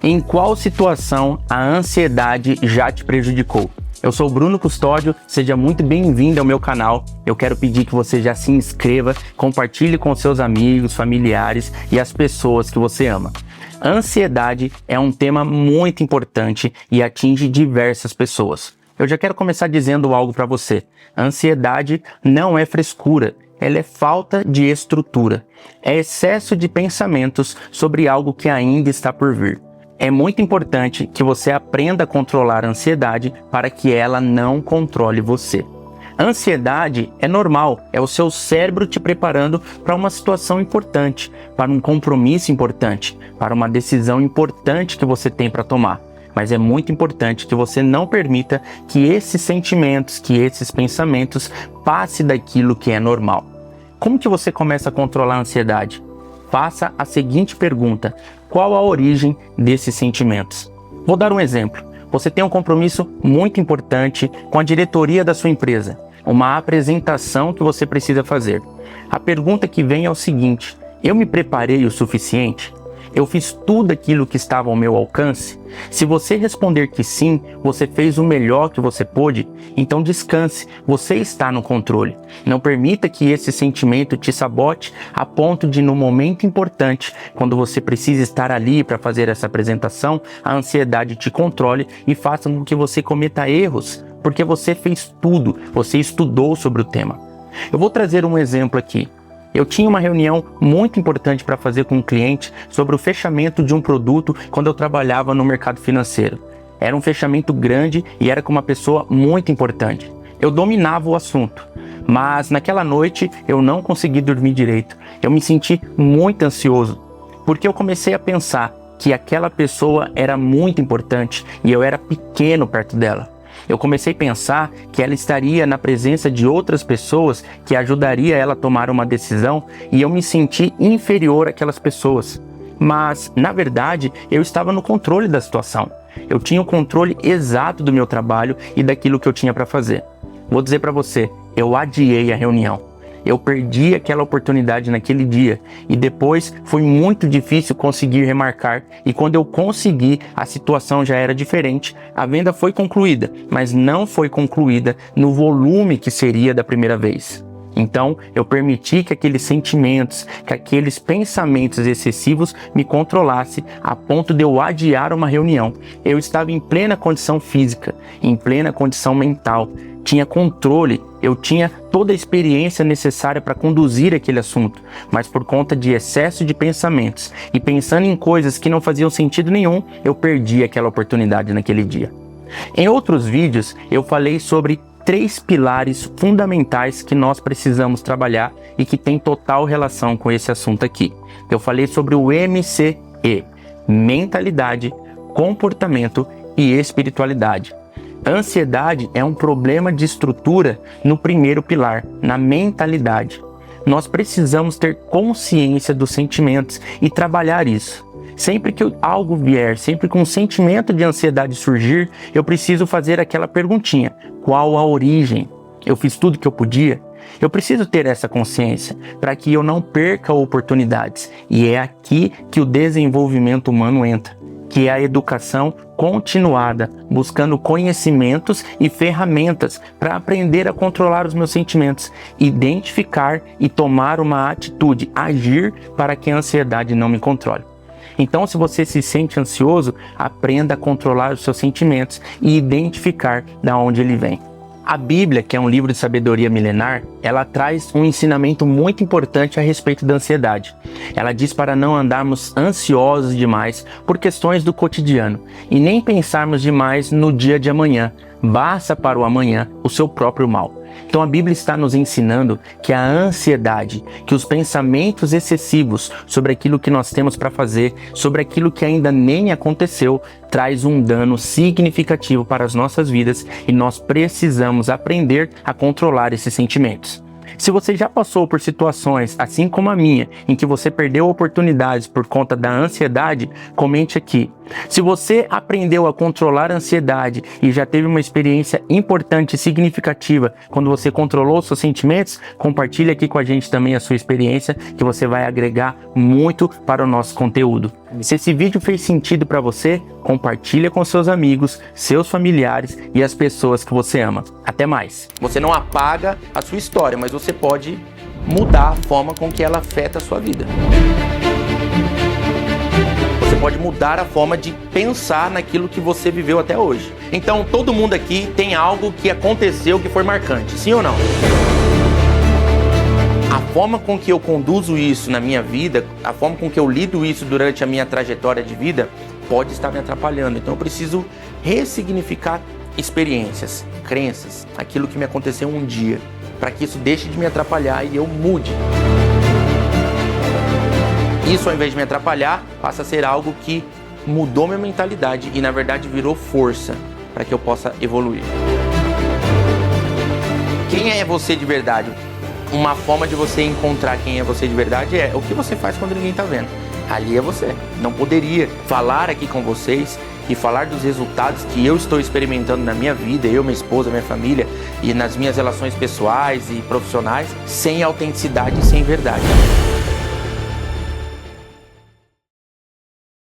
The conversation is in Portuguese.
Em qual situação a ansiedade já te prejudicou? Eu sou o Bruno Custódio, seja muito bem-vindo ao meu canal. Eu quero pedir que você já se inscreva, compartilhe com seus amigos, familiares e as pessoas que você ama. Ansiedade é um tema muito importante e atinge diversas pessoas. Eu já quero começar dizendo algo para você. Ansiedade não é frescura, ela é falta de estrutura. É excesso de pensamentos sobre algo que ainda está por vir. É muito importante que você aprenda a controlar a ansiedade para que ela não controle você. Ansiedade é normal, é o seu cérebro te preparando para uma situação importante, para um compromisso importante, para uma decisão importante que você tem para tomar. Mas é muito importante que você não permita que esses sentimentos, que esses pensamentos passem daquilo que é normal. Como que você começa a controlar a ansiedade? Faça a seguinte pergunta: qual a origem desses sentimentos? Vou dar um exemplo. Você tem um compromisso muito importante com a diretoria da sua empresa, uma apresentação que você precisa fazer. A pergunta que vem é o seguinte: eu me preparei o suficiente? Eu fiz tudo aquilo que estava ao meu alcance? Se você responder que sim, você fez o melhor que você pôde, então descanse, você está no controle. Não permita que esse sentimento te sabote a ponto de, no momento importante, quando você precisa estar ali para fazer essa apresentação, a ansiedade te controle e faça com que você cometa erros, porque você fez tudo, você estudou sobre o tema. Eu vou trazer um exemplo aqui. Eu tinha uma reunião muito importante para fazer com um cliente sobre o fechamento de um produto quando eu trabalhava no mercado financeiro. Era um fechamento grande e era com uma pessoa muito importante. Eu dominava o assunto, mas naquela noite eu não consegui dormir direito. Eu me senti muito ansioso, porque eu comecei a pensar que aquela pessoa era muito importante e eu era pequeno perto dela. Eu comecei a pensar que ela estaria na presença de outras pessoas que ajudaria ela a tomar uma decisão e eu me senti inferior àquelas pessoas. Mas, na verdade, eu estava no controle da situação. Eu tinha o controle exato do meu trabalho e daquilo que eu tinha para fazer. Vou dizer para você, eu adiei a reunião. Eu perdi aquela oportunidade naquele dia e depois foi muito difícil conseguir remarcar, e quando eu consegui, a situação já era diferente. A venda foi concluída, mas não foi concluída no volume que seria da primeira vez. Então, eu permiti que aqueles sentimentos, que aqueles pensamentos excessivos me controlassem a ponto de eu adiar uma reunião. Eu estava em plena condição física, em plena condição mental, tinha controle, eu tinha toda a experiência necessária para conduzir aquele assunto, mas por conta de excesso de pensamentos e pensando em coisas que não faziam sentido nenhum, eu perdi aquela oportunidade naquele dia. Em outros vídeos, eu falei sobre 3 pilares fundamentais que nós precisamos trabalhar e que tem total relação com esse assunto aqui. Eu falei sobre o MCE: mentalidade, comportamento e espiritualidade. A ansiedade é um problema de estrutura no primeiro pilar, na mentalidade. Nós precisamos ter consciência dos sentimentos e trabalhar isso. Sempre que algo vier, sempre que um sentimento de ansiedade surgir, eu preciso fazer aquela perguntinha: qual a origem? Eu fiz tudo que eu podia? Eu preciso ter essa consciência para que eu não perca oportunidades. E é aqui que o desenvolvimento humano entra, que é a educação continuada, buscando conhecimentos e ferramentas para aprender a controlar os meus sentimentos, identificar e tomar uma atitude, agir para que a ansiedade não me controle. Então, se você se sente ansioso, aprenda a controlar os seus sentimentos e identificar de onde ele vem. A Bíblia, que é um livro de sabedoria milenar, ela traz um ensinamento muito importante a respeito da ansiedade. Ela diz para não andarmos ansiosos demais por questões do cotidiano e nem pensarmos demais no dia de amanhã. Basta para o amanhã o seu próprio mal. Então a Bíblia está nos ensinando que a ansiedade, que os pensamentos excessivos sobre aquilo que nós temos para fazer, sobre aquilo que ainda nem aconteceu, traz um dano significativo para as nossas vidas e nós precisamos aprender a controlar esses sentimentos. Se você já passou por situações, assim como a minha, em que você perdeu oportunidades por conta da ansiedade, comente aqui. Se você aprendeu a controlar a ansiedade e já teve uma experiência importante e significativa quando você controlou os seus sentimentos, compartilhe aqui com a gente também a sua experiência, que você vai agregar muito para o nosso conteúdo. Se esse vídeo fez sentido para você, compartilha com seus amigos, seus familiares e as pessoas que você ama. Até mais! Você não apaga a sua história, mas você pode mudar a forma com que ela afeta a sua vida. Você pode mudar a forma de pensar naquilo que você viveu até hoje. Então, todo mundo aqui tem algo que aconteceu que foi marcante, sim ou não? A forma com que eu conduzo isso na minha vida, a forma com que eu lido isso durante a minha trajetória de vida, pode estar me atrapalhando. Então, eu preciso ressignificar experiências, crenças, aquilo que me aconteceu um dia, para que isso deixe de me atrapalhar e eu mude. Isso, ao invés de me atrapalhar, passa a ser algo que mudou minha mentalidade e, na verdade, virou força para que eu possa evoluir. Quem é você de verdade? Uma forma de você encontrar quem é você de verdade é o que você faz quando ninguém está vendo. Ali é você. Não poderia falar aqui com vocês e falar dos resultados que eu estou experimentando na minha vida, eu, minha esposa, minha família e nas minhas relações pessoais e profissionais, sem autenticidade e sem verdade.